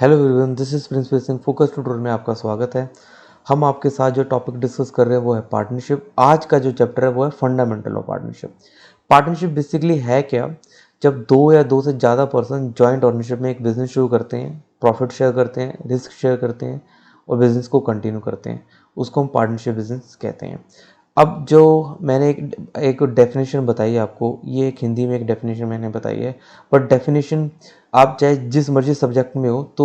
Hello everyone, this is principal Singh. Focus tutorial में आपका स्वागत है। हम आपके साथ जो टॉपिक डिस्कस कर रहे हैं वो है पार्टनरशिप। आज का जो चैप्टर है वो है fundamental of partnership. Partnership basically है क्या? जब दो या दो से ज़्यादा पर्सन जॉइंट ओनरशिप में एक बिजनेस शुरू करते हैं, प्रॉफिट शेयर करते हैं, रिस्क शेयर करते हैं और बिजनेस को कंटिन्यू करते हैं, उसको हम पार्टनरशिप बिजनेस कहते हैं। अब जो मैंने एक डेफिनेशन बताई है आपको, ये एक हिंदी में एक डेफिनेशन मैंने बताई है, बट डेफिनेशन आप चाहे जिस मर्जी सब्जेक्ट में हो तो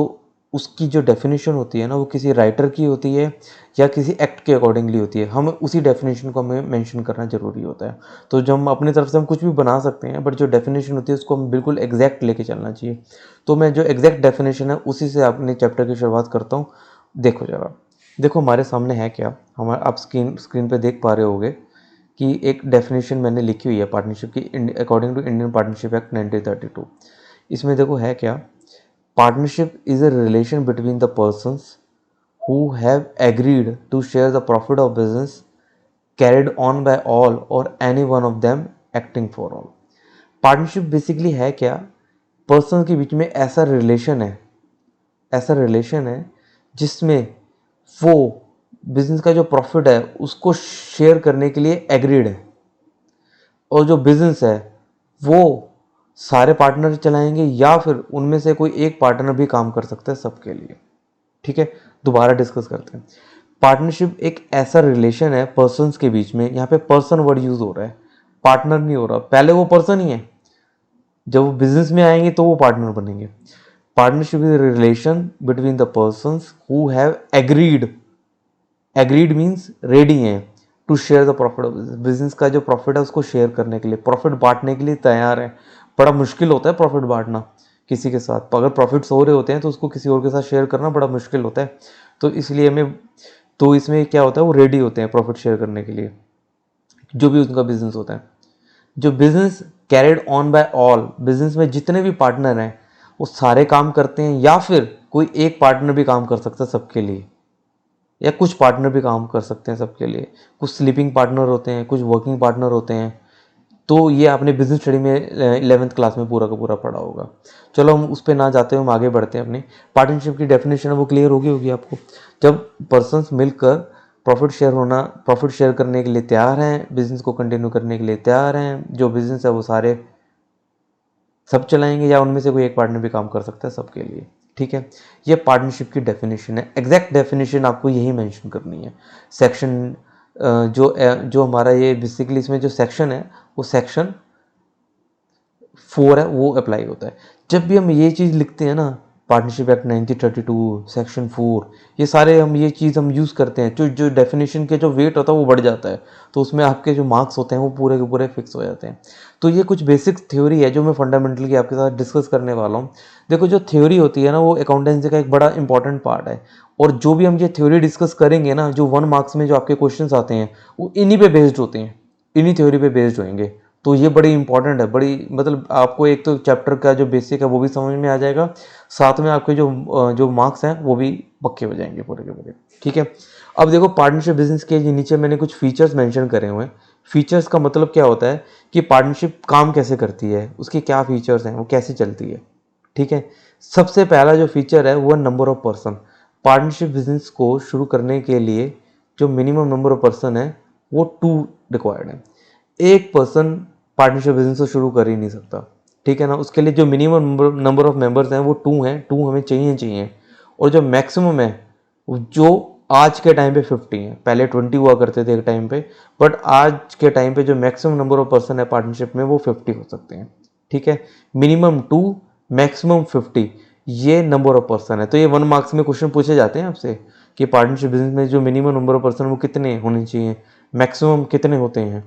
उसकी जो डेफिनेशन होती है ना, वो किसी राइटर की होती है या किसी एक्ट के अकॉर्डिंगली होती है। हम उसी डेफिनेशन को हमें मेंशन करना जरूरी होता है। तो जो हम अपनी तरफ से हम कुछ भी बना सकते हैं, बट जो डेफिनेशन होती है उसको हम बिल्कुल एग्जैक्ट लेके चलना चाहिए। तो मैं जो एग्जैक्ट डेफिनेशन है उसी से अपने चैप्टर की शुरुआत करता हूँ। देखो जरा, देखो हमारे सामने है क्या। हमारे आप स्क्रीन पे देख पा रहे होगे कि एक डेफिनेशन मैंने लिखी हुई है पार्टनरशिप की, according to Indian partnership act 1932। इसमें देखो है क्या। Partnership is a relation between the persons who have agreed to share the profit of business carried on by all or any one of them acting for all। Partnership basically है क्या? Person के बीच में ऐसा relation है, ऐसा relation है जिसमें वो बिजनेस का जो प्रॉफिट है उसको शेयर करने के लिए एग्रीड है, और जो बिजनेस है वो सारे पार्टनर चलाएंगे या फिर उनमें से कोई एक पार्टनर भी काम कर सकता है सबके लिए। ठीक है, दोबारा डिस्कस करते हैं। पार्टनरशिप एक ऐसा रिलेशन है पर्सन्स के बीच में। यहाँ पे पर्सन वर्ड यूज हो रहा है, पार्टनर नहीं हो रहा। पहले वो पर्सन ही है, जब वो बिजनेस में आएंगे तो वो पार्टनर बनेंगे। Partnership is relation between the persons who have agreed, agreed means ready हैं, to share the profit of business. Business का जो प्रॉफिट है उसको शेयर करने के लिए, प्रॉफिट बांटने के लिए तैयार है। बड़ा मुश्किल होता है प्रॉफिट बांटना किसी के साथ। अगर प्रॉफिट्स हो रहे होते हैं तो उसको किसी और के साथ शेयर करना बड़ा मुश्किल होता है। तो इसलिए हमें, तो इसमें क्या होता है, वो रेडी होते हैं प्रॉफिट शेयर करने के लिए, जो भी उनका बिजनेस होता है। जो business carried on by all, business में जितने भी पार्टनर हैं वो सारे काम करते हैं, या फिर कोई एक पार्टनर भी काम कर सकता है सबके लिए, या कुछ पार्टनर भी काम कर सकते हैं सबके लिए। कुछ स्लीपिंग पार्टनर होते हैं, कुछ वर्किंग पार्टनर होते हैं। तो ये आपने बिजनेस स्टडी में 11th क्लास में पूरा का पूरा पढ़ा होगा। चलो हम उस पर ना जाते हुए हम आगे बढ़ते हैं। अपनी पार्टनरशिप की डेफिनेशन है वो क्लियर होगी आपको। जब पर्सन्स मिलकर प्रॉफिट शेयर करने के लिए तैयार हैं, बिजनेस को कंटिन्यू करने के लिए तैयार हैं, जो बिजनेस है वो सारे सब चलाएंगे या उनमें से कोई एक पार्टनर भी काम कर सकता है सबके लिए। ठीक है, ये पार्टनरशिप की डेफिनेशन है। एग्जैक्ट डेफिनेशन आपको यही मेंशन करनी है। सेक्शन जो हमारा ये बेसिकली इसमें जो सेक्शन है वो सेक्शन 4 है, वो अप्लाई होता है। जब भी हम ये चीज़ लिखते हैं ना, पार्टनरशिप एक्ट 1932 सेक्शन 4, ये सारे हम ये चीज़ हम यूज़ करते हैं, जो जो डेफिनेशन के जो वेट होता है वो बढ़ जाता है, तो उसमें आपके जो मार्क्स होते हैं वो पूरे के पूरे फिक्स हो जाते हैं। तो ये कुछ बेसिक थ्योरी है जो मैं फंडामेंटल की आपके साथ डिस्कस करने वाला हूँ। देखो, जो थ्योरी होती है ना वो अकाउंटेंसी का एक बड़ा इंपॉर्टेंट पार्ट है, और जो भी हम ये थ्योरी डिस्कस करेंगे ना, जो 1 मार्क्स में जो आपके क्वेश्चन आते हैं वो इन्हीं पे बेस्ड होते हैं, इन्हीं थ्योरी पे बेस्ड होंगे। तो ये बड़ी इंपॉर्टेंट है, बड़ी मतलब आपको एक तो चैप्टर का जो बेसिक है वो भी समझ में आ जाएगा, साथ में आपके जो मार्क्स हैं वो भी पक्के हो जाएंगे पूरे के पूरे। ठीक है, अब देखो पार्टनरशिप बिजनेस के नीचे मैंने कुछ फीचर्स मेंशन करे हुए हैं। फीचर्स का मतलब क्या होता है कि पार्टनरशिप काम कैसे करती है, उसके क्या फीचर्स हैं, वो कैसे चलती है। ठीक है, सबसे पहला जो फीचर है वो number of person. Partnership business को शुरू करने के लिए जो मिनिमम नंबर ऑफ पर्सन है वो 2 रिक्वायर्ड है। एक पर्सन पार्टनरशिप बिजनेस को शुरू कर ही नहीं सकता। ठीक है ना, उसके लिए जो मिनिमम नंबर ऑफ मेंबर्स हैं वो 2 हैं, 2 हमें चाहिए। और जो मैक्सिमम है जो आज के टाइम पे 50 है, पहले 20 हुआ करते थे एक टाइम पे, बट आज के टाइम पे जो मैक्सिमम नंबर ऑफ पर्सन है पार्टनरशिप में वो 50 हो सकते हैं। ठीक है, मिनिमम 2, मैक्सिमम 50, ये नंबर ऑफ पर्सन है। तो ये 1 मार्क्स में क्वेश्चन पूछे जाते हैं आपसे कि पार्टनरशिप बिजनेस में जो मिनिमम नंबर ऑफ पर्सन वो कितने होने चाहिए, मैक्सिमम कितने होते हैं।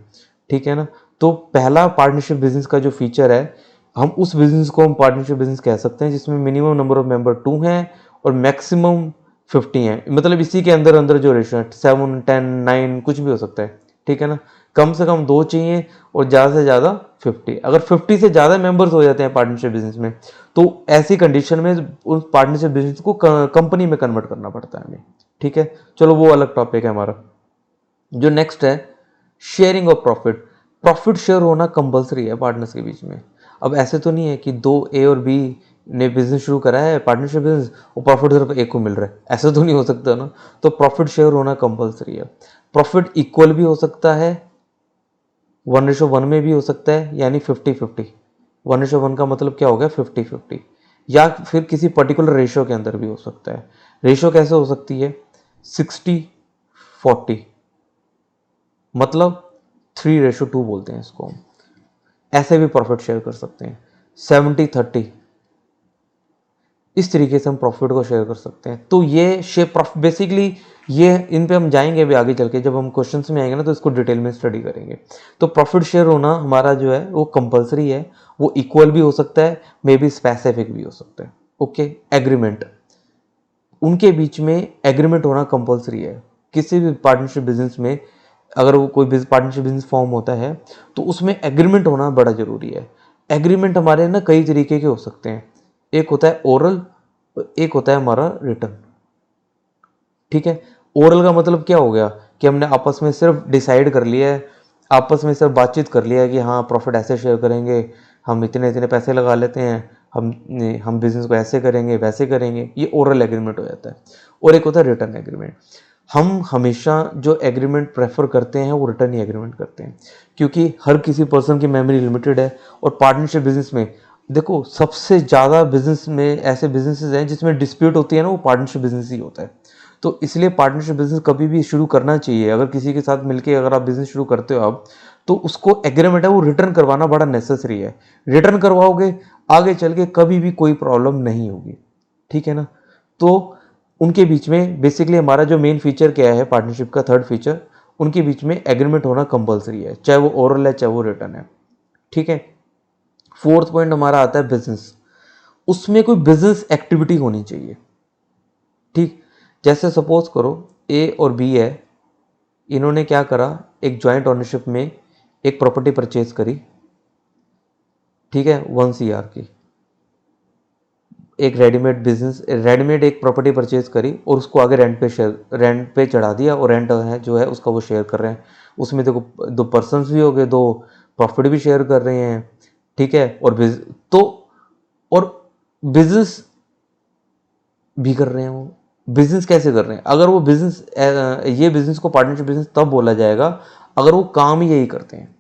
ठीक है ना, तो पहला पार्टनरशिप बिजनेस का जो फीचर है, हम उस बिजनेस को हम पार्टनरशिप बिजनेस कह सकते हैं जिसमें मिनिमम नंबर ऑफ मेंबर 2 हैं और मैक्सिमम 50 हैं। मतलब इसी के अंदर अंदर जो रेशो है 7, 10, 9 कुछ भी हो सकता है। ठीक है ना, कम से कम 2 चाहिए और ज़्यादा से ज़्यादा 50। अगर 50 से ज़्यादा मेंबर्स हो जाते हैं पार्टनरशिप बिजनेस में, तो ऐसी कंडीशन में उस पार्टनरशिप बिजनेस को कंपनी में कन्वर्ट करना पड़ता है हमें। ठीक है, चलो वो अलग टॉपिक है हमारा। जो नेक्स्ट है sharing of profit. Profit share होना कंपलसरी है पार्टनर्स के बीच में। अब ऐसे तो नहीं है कि 2 ए और बी ने बिजनेस शुरू करा है पार्टनरशिप बिजनेस, वो प्रॉफिट सिर्फ एक को मिल रहा है, ऐसा तो नहीं हो सकता ना। तो प्रॉफिट शेयर होना कंपलसरी है। प्रॉफिट इक्वल भी हो सकता है, 1:1 में भी हो सकता है, यानी 50-50। 1:1 का मतलब क्या हो गया, 50-50, या फिर किसी पर्टिकुलर रेशियो के अंदर भी हो सकता है। रेशियो कैसे हो सकती है, 60-40, मतलब 3:2 बोलते हैं इसको हम। ऐसे भी प्रॉफिट शेयर कर सकते हैं, 70-30, इस तरीके से हम प्रॉफिट को शेयर कर सकते हैं। तो ये शेप बेसिकली ये इन पे हम जाएंगे अभी आगे चल के, जब हम क्वेश्चंस में आएंगे ना तो इसको डिटेल में स्टडी करेंगे। तो प्रॉफिट शेयर होना हमारा जो है वो कंपलसरी है, वो इक्वल भी हो सकता है, मे बी स्पेसिफिक भी हो सकता है। ओके, एग्रीमेंट, उनके बीच में एग्रीमेंट होना कंपलसरी है। किसी भी पार्टनरशिप बिजनेस में अगर वो कोई पार्टनरशिप बिजनेस फॉर्म होता है तो उसमें एग्रीमेंट होना बड़ा जरूरी है। एग्रीमेंट हमारे ना कई तरीके के हो सकते हैं, एक होता है ओरल, एक होता है हमारा रिटर्न। ठीक है, ओरल का मतलब क्या हो गया कि हमने आपस में सिर्फ डिसाइड कर लिया है, आपस में सिर्फ बातचीत कर लिया है कि हाँ प्रॉफिट ऐसे शेयर करेंगे, हम इतने इतने पैसे लगा लेते हैं, हम बिजनेस को ऐसे करेंगे वैसे करेंगे, ये ओरल एग्रीमेंट हो जाता है। और एक होता है रिटर्न एग्रीमेंट। हम हमेशा जो एग्रीमेंट प्रेफर करते हैं वो रिटर्न ही एग्रीमेंट करते हैं, क्योंकि हर किसी पर्सन की मेमोरी लिमिटेड है। और पार्टनरशिप बिजनेस में देखो सबसे ज़्यादा बिजनेस में ऐसे बिजनेसेस हैं जिसमें डिस्प्यूट होती है ना, वो पार्टनरशिप बिजनेस ही होता है। तो इसलिए पार्टनरशिप बिजनेस कभी भी शुरू करना चाहिए। अगर किसी के साथ मिलके अगर आप बिजनेस शुरू करते हो आप, तो उसको एग्रीमेंट है वो रिटर्न करवाना बड़ा नेसेसरी है। रिटर्न करवाओगे आगे चल के कभी भी कोई प्रॉब्लम नहीं होगी। ठीक है ना। तो उनके बीच में बेसिकली हमारा जो मेन फीचर क्या है पार्टनरशिप का, थर्ड फीचर, उनके बीच में एग्रीमेंट होना कंपलसरी है, चाहे वो ओरल है चाहे वो रिटर्न है। ठीक है। फोर्थ पॉइंट हमारा आता है बिजनेस, उसमें कोई बिजनेस एक्टिविटी होनी चाहिए। ठीक, जैसे सपोज करो ए और बी है, इन्होंने क्या करा, एक जॉइंट ओनरशिप में एक प्रॉपर्टी परचेज करी। ठीक है, 1 CR की एक रेडीमेड एक प्रॉपर्टी परचेज करी और उसको आगे रेंट पे चढ़ा दिया, और रेंट है जो है उसका वो शेयर कर रहे हैं। उसमें देखो दो पर्सन्स भी हो गए, दो प्रॉफिट भी शेयर कर रहे हैं। ठीक है, तो और बिजनेस भी कर रहे हैं। वो बिजनेस कैसे कर रहे हैं, अगर वो बिजनेस ये बिजनेस को पार्टनरशिप बिजनेस तब बोला जाएगा अगर वो काम ही यही करते हैं।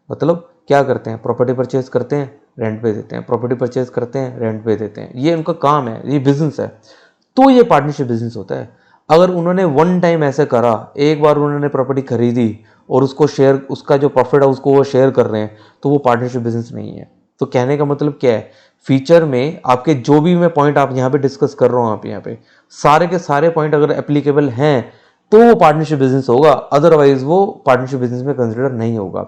मतलब क्या करते हैं, प्रॉपर्टी परचेज करते हैं रेंट पे देते हैं, प्रॉपर्टी परचेज करते हैं रेंट पे देते हैं, ये उनका काम है, ये बिजनेस है, तो ये पार्टनरशिप बिजनेस होता है। अगर उन्होंने वन टाइम ऐसे करा, एक बार उन्होंने प्रॉपर्टी खरीदी और उसको शेयर, उसका जो प्रॉफिट है उसको वो शेयर कर रहे हैं, तो वो पार्टनरशिप बिजनेस नहीं है। तो कहने का मतलब क्या है, फीचर में आपके जो भी मैं पॉइंट आप यहाँ पे डिस्कस कर रहा हूँ, आप यहाँ पे सारे के सारे पॉइंट अगर एप्लीकेबल हैं तो वो पार्टनरशिप बिजनेस होगा, अदरवाइज वो पार्टनरशिप बिजनेस में कंसिडर नहीं होगा।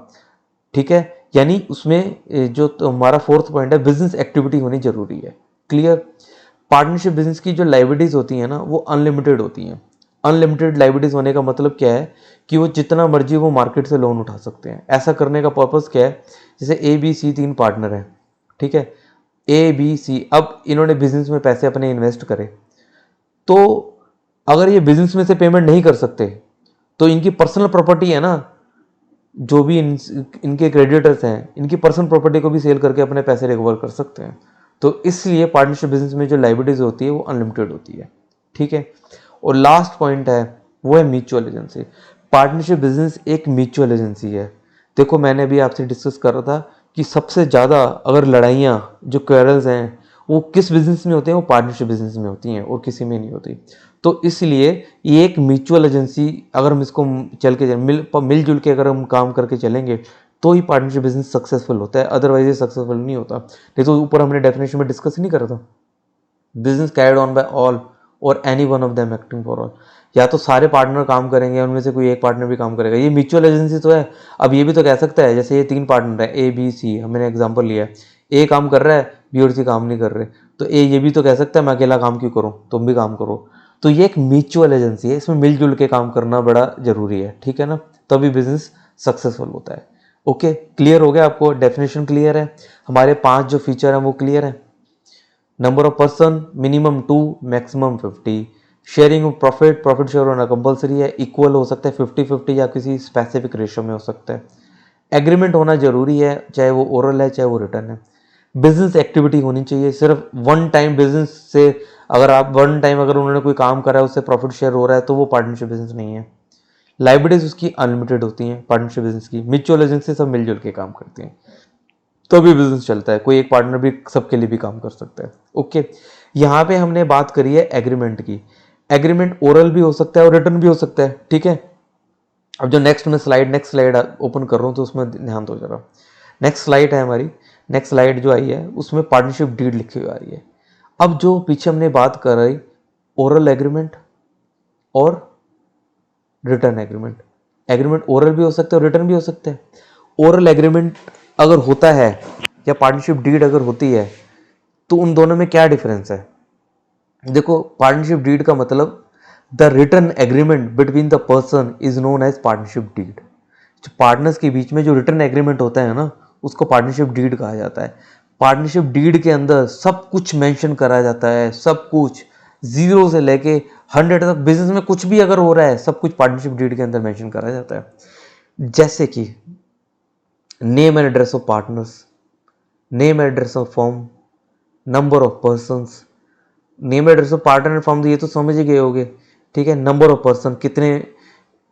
ठीक है, यानी उसमें जो हमारा फोर्थ पॉइंट है, बिजनेस एक्टिविटी होनी जरूरी है। क्लियर। पार्टनरशिप बिजनेस की जो लाइबिलिटीज होती है ना वो अनलिमिटेड होती हैं। अनलिमिटेड लाइबिलिटीज होने का मतलब क्या है कि वो जितना मर्जी वो मार्केट से लोन उठा सकते हैं। ऐसा करने का पर्पस क्या है, जैसे ABC 3 पार्टनर हैं। ठीक है, ABC, अब इन्होंने बिजनेस में पैसे अपने इन्वेस्ट करे, तो अगर ये बिजनेस में से पेमेंट नहीं कर सकते तो इनकी पर्सनल प्रॉपर्टी है ना, जो भी इनके क्रेडिटर्स हैं, इनकी पर्सनल प्रॉपर्टी को भी सेल करके अपने पैसे रिकवर कर सकते हैं। तो इसलिए पार्टनरशिप बिजनेस में जो लाइबिलिटीज होती है वो अनलिमिटेड होती है। ठीक है, और लास्ट पॉइंट है वो है म्यूचुअल एजेंसी। पार्टनरशिप बिजनेस एक म्यूचुअल एजेंसी है। देखो मैंने भी आपसे डिस्कस कर रहा था कि सबसे ज़्यादा अगर लड़ाइयाँ जो क्वेरल्स हैं वो किस बिजनेस में होते हैं, वो पार्टनरशिप बिजनेस में होती हैं और किसी में नहीं होती। तो इसलिए ये एक म्यूचुअल एजेंसी, अगर हम इसको चल के मिलजुल के अगर हम काम करके चलेंगे तो ही पार्टनरशिप बिजनेस सक्सेसफुल होता है, अदरवाइज ये सक्सेसफुल नहीं होता। नहीं तो ऊपर हमने डेफिनेशन में डिस्कस नहीं करा था, business carried on by all और any one of them acting for all. या तो सारे पार्टनर काम करेंगे, उनमें से कोई एक पार्टनर भी काम करेगा, ये म्यूचुअल एजेंसी तो है। अब ये भी तो कह सकता है, जैसे ये 3 पार्टनर है ABC, हमने एग्जांपल लिया है, A काम कर रहा है, B और C काम नहीं कर रहे, तो A ये भी तो कह सकता है मैं अकेला काम क्यों करूँ, तुम भी काम करो। तो ये एक म्यूचुअल एजेंसी है, इसमें मिलजुल के काम करना बड़ा जरूरी है। ठीक है ना, तभी बिजनेस सक्सेसफुल होता है। ओके, क्लियर हो गया आपको, डेफिनेशन क्लियर है, हमारे 5 जो फीचर हैं वो क्लियर है। Number of person minimum 2, maximum 50। Sharing of profit share होना कंपलसरी है, इक्वल हो सकता है 50-50 या किसी स्पेसिफिक रेशियो में हो सकता है। एग्रीमेंट होना जरूरी है, चाहे वो ओरल है चाहे वो रिटर्न है। बिजनेस एक्टिविटी होनी चाहिए। सिर्फ वन टाइम बिजनेस से अगर आप वन टाइम अगर उन्होंने कोई काम करा है उससे प्रॉफिट शेयर हो रहा है तो वो पार्टनरशिप बिजनेस नहीं है। लाइबिलिटीज उसकी अनलिमिटेड होती हैं पार्टनरशिप बिजनेस की। म्यूचुअल एजेंट से सब मिलजुल के काम करते हैं तो भी बिजनेस चलता है। कोई एक पार्टनर भी सबके लिए भी काम कर सकता है। ओके, यहाँ पे हमने बात करी है एग्रीमेंट की। एग्रीमेंट ओरल भी हो सकता है और रिटर्न भी हो सकता है। ठीक है, अब जो नेक्स्ट स्लाइड ओपन कर रहा हूँ तो उसमें ध्यान दो जरा। नेक्स्ट स्लाइड है हमारी, नेक्स्ट स्लाइड जो आई है उसमें पार्टनरशिप डीड लिखी हुई आ रही है। अब जो पीछे हमने बात कर रही ओरल एग्रीमेंट और रिटर्न एग्रीमेंट, एग्रीमेंट ओरल भी हो सकता है और रिटर्न भी हो सकता है। ओरल एग्रीमेंट अगर होता है या पार्टनरशिप डीड अगर होती है तो उन दोनों में क्या डिफरेंस है? देखो, पार्टनरशिप डीड का मतलब the written agreement between the person is known as partnership deed. जो पार्टनर्स के बीच में जो रिटर्न एग्रीमेंट होता है ना उसको पार्टनरशिप डीड कहा जाता है। पार्टनरशिप डीड के अंदर सब कुछ मेंशन करा जाता है, सब कुछ जीरो से लेके 100 तक बिजनेस में कुछ भी अगर हो रहा है सब कुछ पार्टनरशिप डीड के अंदर मेंशन करा जाता है। जैसे कि name and address of partners, name address of firm, number of persons. Name address of partner firm ये तो समझ ही गए होगे। ठीक है, नंबर ऑफ पर्सन कितने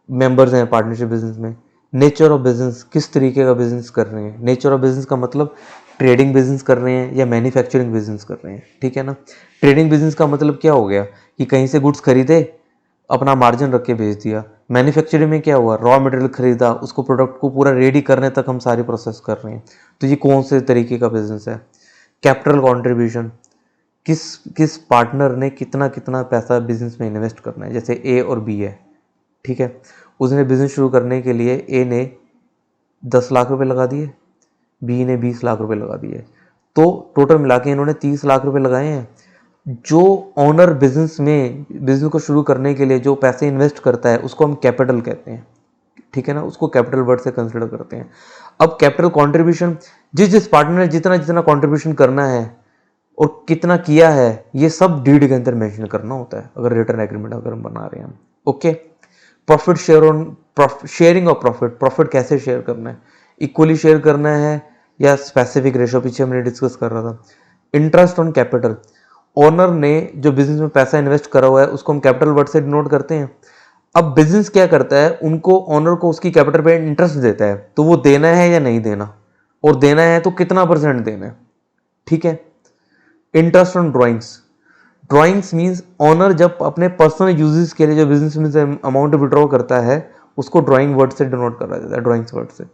मेंबर्स हैं पार्टनरशिप बिजनेस में। नेचर ऑफ बिजनेस, किस तरीके का बिजनेस कर रहे हैं। नेचर ऑफ बिजनेस का मतलब ट्रेडिंग बिजनेस कर रहे हैं या मैन्युफैक्चरिंग बिजनेस कर रहे हैं। ठीक है ना, ट्रेडिंग बिजनेस का मतलब क्या हो गया कि कहीं से गुड्स खरीदे, अपना मार्जिन रख के बेच दिया। मैन्युफैक्चरिंग में क्या हुआ, रॉ मटेरियल खरीदा, उसको प्रोडक्ट को पूरा रेडी करने तक हम सारी प्रोसेस कर रहे हैं। तो ये कौन से तरीके का बिजनेस है। कैपिटल कॉन्ट्रीब्यूशन, किस किस पार्टनर ने कितना कितना पैसा बिजनेस में इन्वेस्ट करना है। जैसे ए और बी है, ठीक है, उसने बिजनेस शुरू करने के लिए ए ने 10 लाख रुपए लगा दिए, बी ने 20 लाख रुपए लगा दिए, तो टोटल मिला के इन्होंने 30 लाख रुपए लगाए हैं। जो ऑनर बिजनेस को शुरू करने के लिए जो पैसे इन्वेस्ट करता है उसको हम कैपिटल कहते हैं। ठीक है ना, उसको कैपिटल वर्ड से कंसिडर करते हैं। अब कैपिटल कंट्रीब्यूशन, जिस जिस पार्टनर ने जितना जितना कंट्रीब्यूशन करना है और कितना किया है ये सब डीड के अंदर मेंशन करना होता है अगर रिटर्न एग्रीमेंट अगर हम बना रहे हैं। Okay, profit share on sharing of profit, profit कैसे शेयर करना है, इक्वली शेयर करना है या स्पेसिफिक रेशो, पीछे हमने डिस्कस कर रहा था। इंटरेस्ट ऑन कैपिटल, ओनर ने जो बिजनेस में पैसा इन्वेस्ट करा हुआ है उसको हम कैपिटल वर्ड से डिनोट करते हैं। अब बिजनेस क्या करता है, उनको ओनर को उसकी कैपिटल पे इंटरेस्ट देता है, तो वो देना है या नहीं देना, और देना है तो कितना परसेंट देना है। ठीक है, interest on drawings, drawings means owner जब अपने पर्सनल यूजेस के लिए जो बिजनेस में से अमाउंट विड्रॉ करता है उसको ड्राइंग वर्ड से डिनोट करा जाता है, ड्राइंग्स वर्ड से।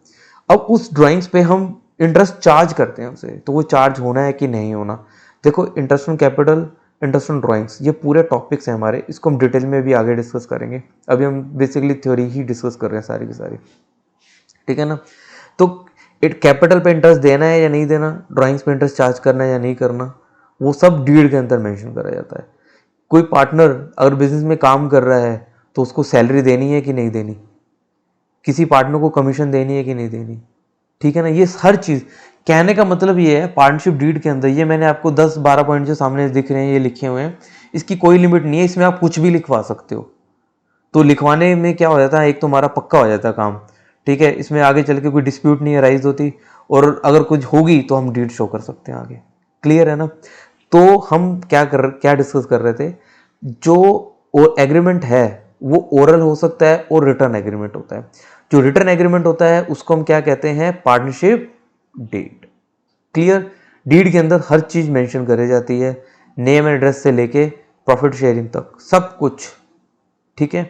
अब उस ड्राइंग्स पे हम इंटरेस्ट चार्ज करते हैं उसे, तो वो चार्ज होना है कि नहीं होना। देखो, interest on capital, interest on drawings, ये पूरे टॉपिक्स हैं हमारे, इसको हम डिटेल में भी आगे डिस्कस करेंगे। अभी हम बेसिकली थ्योरी ही डिस्कस कर रहे हैं सारी की सारी। ठीक है ना, तो कैपिटल पे इंटरेस्ट देना है या नहीं देना, ड्राइंग्स पे इंटरेस्ट चार्ज करना है या नहीं करना, वो सब डीड के अंदर मेंशन करा जाता है। कोई पार्टनर अगर बिजनेस में काम कर रहा है तो उसको सैलरी देनी है कि नहीं देनी, किसी पार्टनर को कमीशन देनी है कि नहीं देनी। ठीक है ना, ये हर चीज़ कहने का मतलब ये है पार्टनरशिप डीड के अंदर, ये मैंने आपको 10-12 पॉइंट जो सामने दिख रहे हैं ये लिखे हुए हैं, इसकी कोई लिमिट नहीं है, इसमें आप कुछ भी लिखवा सकते हो। तो लिखवाने में क्या हो जाता है, एक तो हमारा पक्का हो जाता है काम। ठीक है, इसमें आगे चल के कोई डिस्प्यूट नहीं अराइज होती, और अगर कुछ होगी तो हम डीड शो कर सकते हैं आगे। क्लियर है ना। तो हम क्या डिस्कस कर रहे थे, जो एग्रीमेंट है वो ओरल हो सकता है और रिटर्न एग्रीमेंट होता है। जो रिटर्न एग्रीमेंट होता है उसको हम क्या कहते हैं, पार्टनरशिप डीड। क्लियर, डीड के अंदर हर चीज मेंशन करी जाती है, नेम एंड एड्रेस से लेके प्रॉफिट शेयरिंग तक सब कुछ। ठीक है,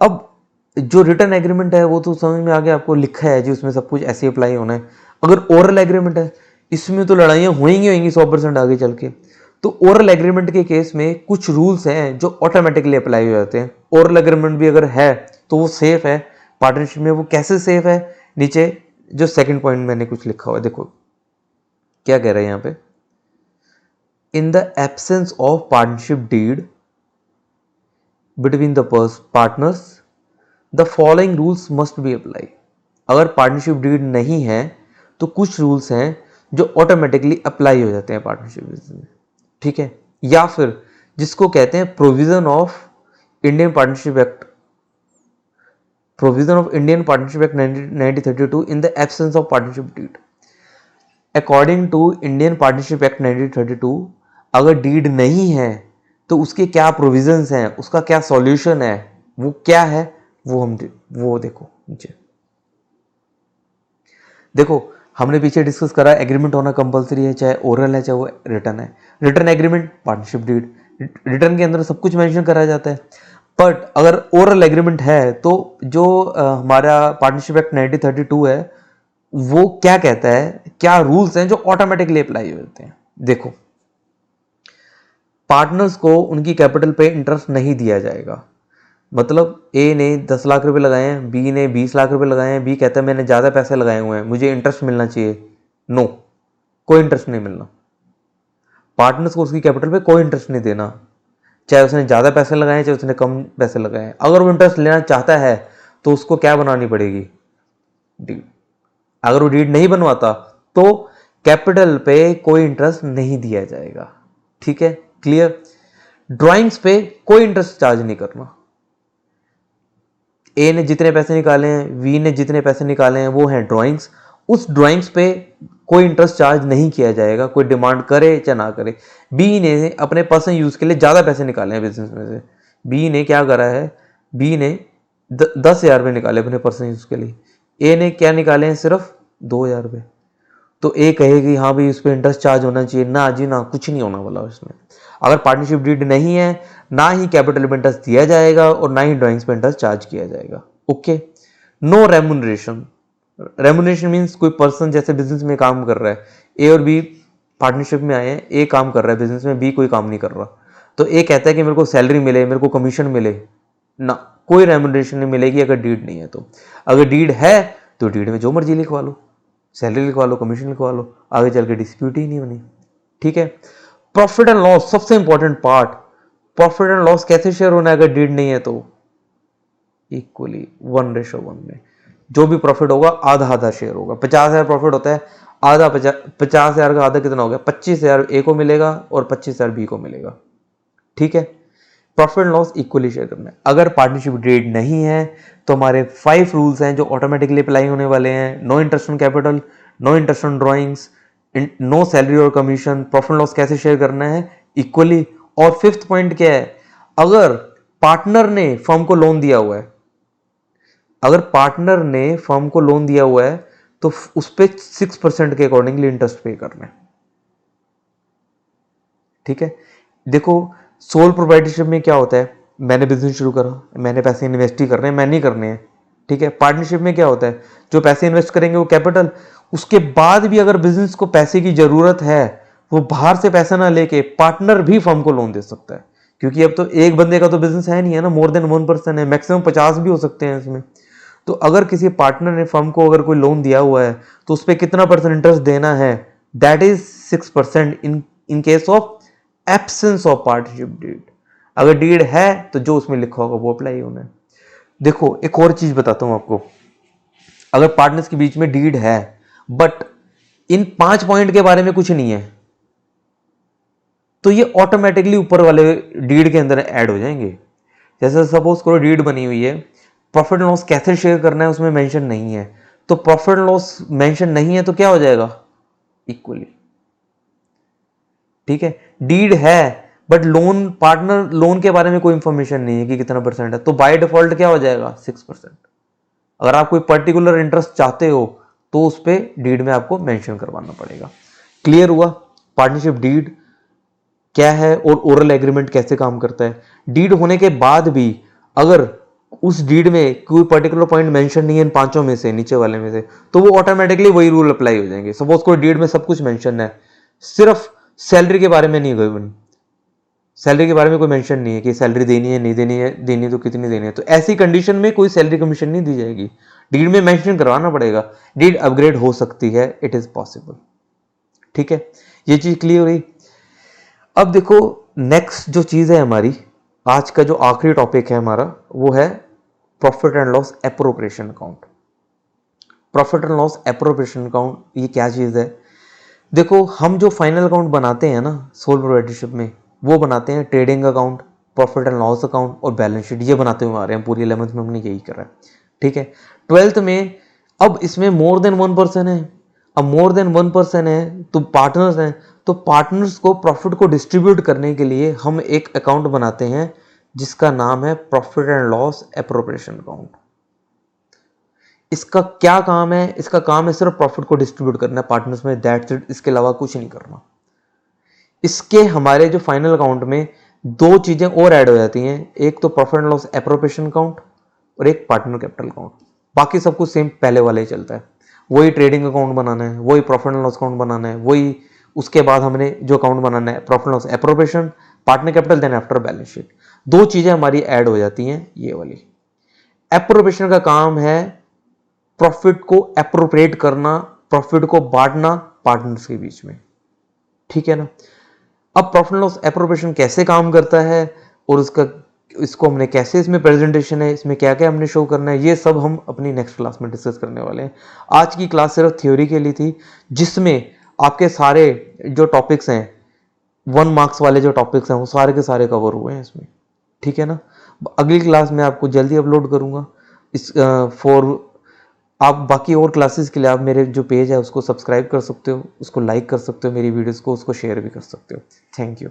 अब जो रिटर्न एग्रीमेंट है वो तो समझ में आ गया, आपको लिखा है जी उसमें सब कुछ ऐसे अप्लाई होना है। अगर ओरल एग्रीमेंट है इसमें तो लड़ाइयाँ होंगी 100% आगे चल के। तो ओरल एग्रीमेंट के केस में कुछ रूल्स हैं जो ऑटोमेटिकली अप्लाई हो जाते हैं। ओरल एग्रीमेंट भी अगर है तो वो सेफ है पार्टनरशिप में। वो कैसे सेफ है, नीचे जो सेकंड पॉइंट मैंने कुछ लिखा हुआ है, देखो क्या कह रहे हैं यहाँ पे, in the absence of partnership deed between the partners the following rules must be apply. अगर पार्टनरशिप डीड नहीं है तो कुछ रूल्स हैं जो ऑटोमेटिकली अप्लाई हो जाते हैं पार्टनरशिप में। ठीक है, या फिर जिसको कहते हैं provision of Indian partnership act, provision of Indian partnership act 1932 in the absence of partnership deed. According to Indian partnership act 1932 अगर डीड नहीं है तो उसके क्या प्रोविजंस हैं, उसका क्या सॉल्यूशन है, वो क्या है, वो देखो नीचे। देखो हमने पीछे डिस्कस करा एग्रीमेंट होना कंपलसरी है, चाहे ओरल है चाहे वो रिटर्न है। Written agreement partnership deed, written के अंदर सब कुछ मेंशन करा जाता है। बट अगर ओरल एग्रीमेंट है तो जो हमारा पार्टनरशिप एक्ट 1932 है वो क्या कहता है, क्या रूल्स हैं जो ऑटोमेटिकली अप्लाई होते हैं। देखो पार्टनर्स को उनकी कैपिटल पे इंटरेस्ट नहीं दिया जाएगा। मतलब ए ने 10 लाख रुपए लगाए हैं, बी ने 20 लाख रुपए लगाए हैं, बी कहता है मैंने ज़्यादा पैसे लगाए हुए हैं, मुझे इंटरेस्ट मिलना चाहिए। नो, कोई इंटरेस्ट नहीं मिलना। पार्टनर्स को उसकी कैपिटल पे कोई इंटरेस्ट नहीं देना, चाहे उसने ज़्यादा पैसे लगाए चाहे उसने कम पैसे लगाए। अगर वो इंटरेस्ट लेना चाहता है तो उसको क्या बनानी पड़ेगी, डीड। अगर वो डीड नहीं बनवाता तो कैपिटल पे कोई इंटरेस्ट नहीं दिया जाएगा। ठीक है, क्लियर। ड्राइंग्स पे कोई इंटरेस्ट चार्ज नहीं करना। ए ने जितने पैसे निकाले हैं, वी ने जितने पैसे निकाले हैं वो हैं ड्राइंग्स, उस ड्राइंग्स पे कोई इंटरेस्ट चार्ज नहीं किया जाएगा, कोई डिमांड करे या ना करे। बी ने अपने पर्सनल यूज के लिए ज़्यादा पैसे निकाले हैं बिजनेस में से, बी ने क्या करा है, बी ने 10,000 रुपये निकाले अपने पर्सनल यूज के लिए, ए ने क्या निकाले हैं सिर्फ 2,000 रुपये। तो ए कहेगी हाँ भाई उस पर इंटरेस्ट चार्ज होना चाहिए, ना जी ना, कुछ नहीं होना वाला उसमें। अगर पार्टनरशिप डीड नहीं है ना ही कैपिटल पे इंटरेस्ट दिया जाएगा और ना ही ड्राइंग्स पे इंटरेस्ट चार्ज किया जाएगा। Okay, no remuneration. Remuneration means कोई पर्सन जैसे बिजनेस में काम कर रहा है, ए और बी पार्टनरशिप में आए हैं, ए काम कर रहा है बिजनेस में, बी कोई काम नहीं कर रहा, तो ए कहता है कि मेरे को सैलरी मिले, मेरे को कमीशन मिले, ना, कोई रेमुनरेशन नहीं मिलेगी अगर डीड नहीं है तो। अगर डीड है तो डीड में जो मर्जी लिखवा लो, सैलरी लिखवा लो, कमीशन लिखवा लो, आगे चल के डिस्प्यूट ही नहीं बनी। ठीक है। प्रॉफिट एंड लॉस सबसे important part, profit and loss कैसे शेयर होना है अगर डीड नहीं है तो, इक्वली 1:1 में जो भी प्रॉफिट होगा आधा आधा शेयर होगा। 50,000 प्रॉफिट होता है, आधा 50,000 का आधा कितना हो गया, 25,000 ए को मिलेगा और 25,000 बी को मिलेगा। ठीक है, profit and loss equally share करना है। अगर पार्टनरशिप डीड नहीं है तो हमारे 5 रूल्स हैं जो ऑटोमेटिकली अप्लाई होने वाले हैं। No interest on capital, no interest on drawings, no salary और कमीशन, प्रॉफिट लॉस कैसे शेयर करना है, इक्वली। और 5th पॉइंट क्या है, अगर पार्टनर ने फर्म को लोन दिया हुआ है, अगर पार्टनर ने फर्म को लोन दिया हुआ है तो उस पर 6% के अकॉर्डिंगली इंटरेस्ट पे करना है। ठीक है, देखो सोल प्रोप्राइटरशिप में क्या होता है, मैंने बिजनेस शुरू करा, मैंने पैसे इन्वेस्ट ही करने हैं, मैं नहीं करने हैं। ठीक है, पार्टनरशिप में क्या होता है, जो पैसे इन्वेस्ट करेंगे वो कैपिटल, उसके बाद भी अगर बिजनेस को पैसे की जरूरत है वो बाहर से पैसा ना लेके पार्टनर भी फर्म को लोन दे सकता है, क्योंकि अब तो एक बंदे का तो बिजनेस है नहीं है ना, मोर देन 1 पर्सन है, मैक्सिमम 50 भी हो सकते हैं इसमें। तो अगर किसी पार्टनर ने फर्म को अगर कोई लोन दिया हुआ है तो उस पर कितना % इंटरेस्ट देना है, that is 6% in case of absence of partnership deed. अगर डीड है तो जो उसमें लिखा होगा वो अप्लाई होना है। देखो एक और चीज बताता हूं आपको, अगर पार्टनर्स के बीच में डीड है बट इन 5 पॉइंट के बारे में कुछ नहीं है तो ये ऑटोमेटिकली ऊपर वाले डीड के अंदर ऐड हो जाएंगे। जैसे सपोज करो डीड बनी हुई है, प्रॉफिट एंड लॉस कैसे शेयर करना है उसमें मेंशन नहीं है, तो प्रॉफिट एंड लॉस मेंशन नहीं है तो क्या हो जाएगा, इक्वली। ठीक है, डीड है बट लोन पार्टनर लोन के बारे में कोई इंफॉर्मेशन नहीं है कि कितना % है, तो बाय डिफॉल्ट क्या हो जाएगा 6%। अगर आप कोई पर्टिकुलर इंटरेस्ट चाहते हो तो उस पर डीड में आपको मेंशन करवाना पड़ेगा। क्लियर हुआ पार्टनरशिप डीड क्या है और ओरल एग्रीमेंट कैसे काम करता है। डीड होने के बाद भी अगर उस डीड में कोई पर्टिकुलर पॉइंट मेंशन नहीं है इन 5 में से, नीचे वाले में से, तो वो ऑटोमेटिकली वही रूल अप्लाई हो जाएंगे। सपोज कोई डीड में सब कुछ मेंशन है, सिर्फ सैलरी के बारे में नहीं गिवन, सैलरी के बारे में कोई मेंशन नहीं है कि सैलरी देनी है नहीं देनी है, देनी है तो कितनी देनी है, तो ऐसी कंडीशन में कोई सैलरी कमीशन नहीं दी जाएगी, डीड में मेंशन करवाना पड़ेगा। डीड अपग्रेड हो सकती है, इट इज पॉसिबल। ठीक है, ये चीज क्लियर हुई। अब देखो नेक्स्ट जो चीज है हमारी, आज का जो आखिरी टॉपिक है हमारा वो है profit and loss appropriation account. Profit and loss appropriation account ये क्या चीज है, देखो हम जो फाइनल अकाउंट बनाते हैं ना सोल प्रोप्राइटरशिप में, वो बनाते हैं trading account, profit and loss account और बैलेंस शीट, ये बनाते हुए आ रहे हैं पूरी 11th में हमने यही करा है। ठीक है, 12th में अब इसमें मोर देन 1 पर्सन है, अब मोर देन 1 पर्सन है तो पार्टनर्स हैं, तो पार्टनर्स को प्रॉफिट को डिस्ट्रीब्यूट करने के लिए हम एक अकाउंट बनाते हैं जिसका नाम है profit and loss appropriation account. इसका क्या काम है? इसका काम है सिर्फ प्रॉफिट को डिस्ट्रीब्यूट करना पार्टनर्स में, दैट्स इट, इसके अलावा कुछ नहीं करना। इसके हमारे जो फाइनल अकाउंट में दो चीजें और ऐड हो जाती हैं, एक तो profit and loss appropriation account और एक पार्टनर कैपिटल अकाउंट। बाकी सब कुछ सेम पहले वाला ही चलता है, वही ट्रेडिंग अकाउंट बनाना है, वही प्रॉफिट एंड लॉस अकाउंट बनाना है, वही उसके बाद हमने जो अकाउंट बनाना है profit and loss appropriation, partner capital, then after balance sheet. दो चीजें हमारी ऐड हो जाती हैं ये वाली। एप्रोप्रिएशन का काम है प्रॉफिट को एप्रोप्रिएट करना, प्रॉफिट को बांटना पार्टनर्स के बीच में, ठीक है ना। अब प्रॉफिट एंड लॉस एप्रोप्रिएशन कैसे काम करता है और उसका इसको हमने कैसे, इसमें प्रेजेंटेशन है, इसमें क्या क्या हमने शो करना है, ये सब हम अपनी नेक्स्ट क्लास में डिस्कस करने वाले हैं। आज की क्लास सिर्फ थ्योरी के लिए थी, जिसमें आपके सारे जो टॉपिक्स हैं 1 मार्क्स वाले जो टॉपिक्स हैं वो सारे के सारे कवर हुए हैं इसमें, ठीक है ना। अगली क्लास में आपको जल्दी अपलोड करूंगा इस फॉर आप बाकी और क्लासेस के लिए आप मेरे जो पेज है उसको सब्सक्राइब कर सकते हो, उसको लाइक कर सकते हो, मेरी वीडियोस को उसको शेयर भी कर सकते हो। Thank you.